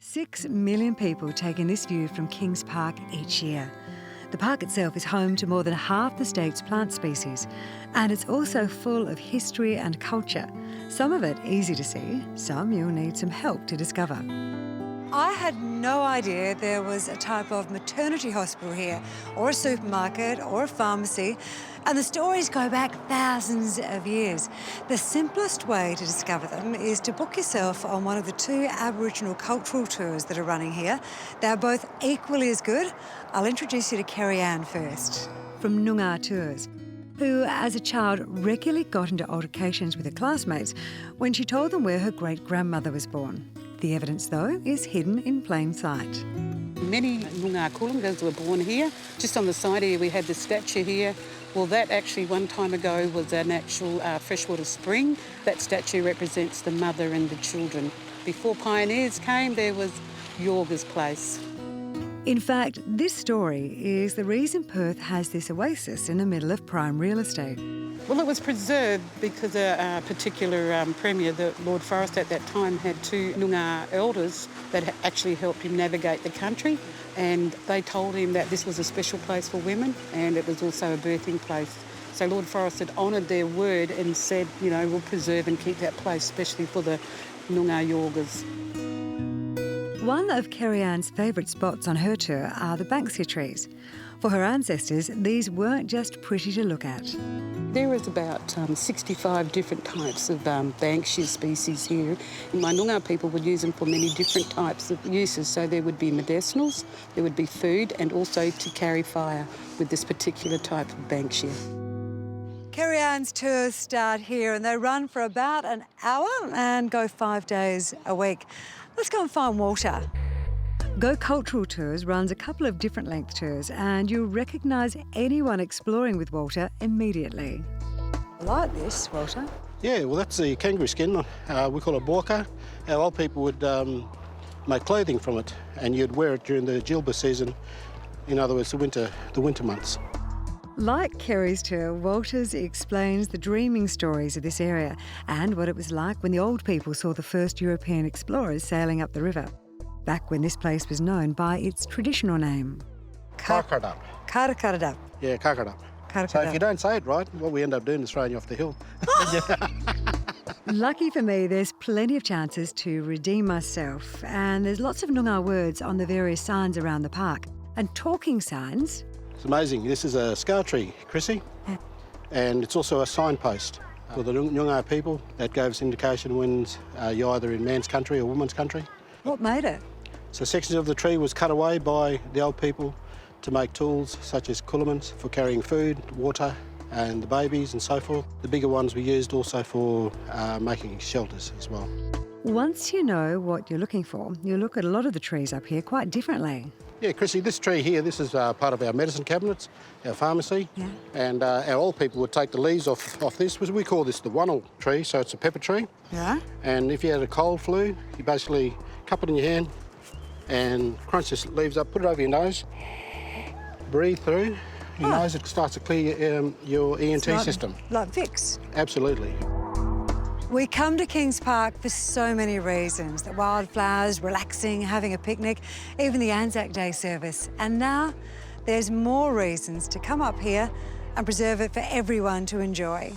6 million people take in this view from Kings Park each year. The park itself is home to more than half the state's plant species, and it's also full of history and culture. Some of it easy to see, some you'll need some help to discover. I had no idea there was a type of maternity hospital here, or a supermarket, or a pharmacy, and the stories go back thousands of years. The simplest way to discover them is to book yourself on one of the 2 Aboriginal cultural tours that are running here. They're both equally as good. I'll introduce you to Carrie Anne first, from Noongar Tours, who as a child regularly got into altercations with her classmates when she told them where her great-grandmother was born. The evidence, though, is hidden in plain sight. Many Noongar Kulungas were born here. Just on the side here, we have the statue here. Well, that actually one time ago was an actual freshwater spring. That statue represents the mother and the children. Before pioneers came, there was Yorga's place. In fact, this story is the reason Perth has this oasis in the middle of prime real estate. Well, it was preserved because a particular Premier, the Lord Forrest at that time, had 2 Noongar elders that actually helped him navigate the country, and they told him that this was a special place for women and it was also a birthing place. So Lord Forrest had honoured their word and said, you know, we'll preserve and keep that place, especially for the Noongar Yorgas. One of Carrie Anne's favourite spots on her tour are the Banksy Trees. For her ancestors, these weren't just pretty to look at. There is about 65 different types of Banksy species here. My Noongar people would use them for many different types of uses. So there would be medicinals, there would be food, and also to carry fire with this particular type of Banksy. Carrie Anne's tours start here and they run for about an hour and go 5 days a week. Let's go and find Walter. Go Cultural Tours runs a couple of different length tours and you'll recognise anyone exploring with Walter immediately. I like this, Walter. Yeah, well, that's the kangaroo skin. We call it borka. Our old people would make clothing from it and you'd wear it during the Jilba season. In other words, the winter months. Like Kerry's tour, Walters explains the dreaming stories of this area and what it was like when the old people saw the first European explorers sailing up the river, back when this place was known by its traditional name. Karkarup. Karkarup. Yeah, Karkarup. So if you don't say it right, what we end up doing is throwing you off the hill. Lucky for me, there's plenty of chances to redeem myself, and there's lots of Noongar words on the various signs around the park. And talking signs... It's amazing. This is a scar tree, Chrissy, and it's also a signpost for the Noongar people that gives indication when you're either in man's country or woman's country. What made it? So sections of the tree was cut away by the old people to make tools such as cullermans for carrying food, water, and the babies and so forth. The bigger ones we used also for making shelters as well. Once you know what you're looking for, you look at a lot of the trees up here quite differently. Yeah, Chrissy, this tree here, this is part of our medicine cabinets, our pharmacy. Yeah. And our old people would take the leaves off this. We call this the wannel tree, so it's a pepper tree. Yeah. And if you had a cold flu, you basically cup it in your hand and crunch the leaves up, put it over your nose, breathe through your nose, it starts to clear your ENT system. Like Vicks? Absolutely. We come to Kings Park for so many reasons. The wildflowers, relaxing, having a picnic, even the Anzac Day service. And now there's more reasons to come up here and preserve it for everyone to enjoy.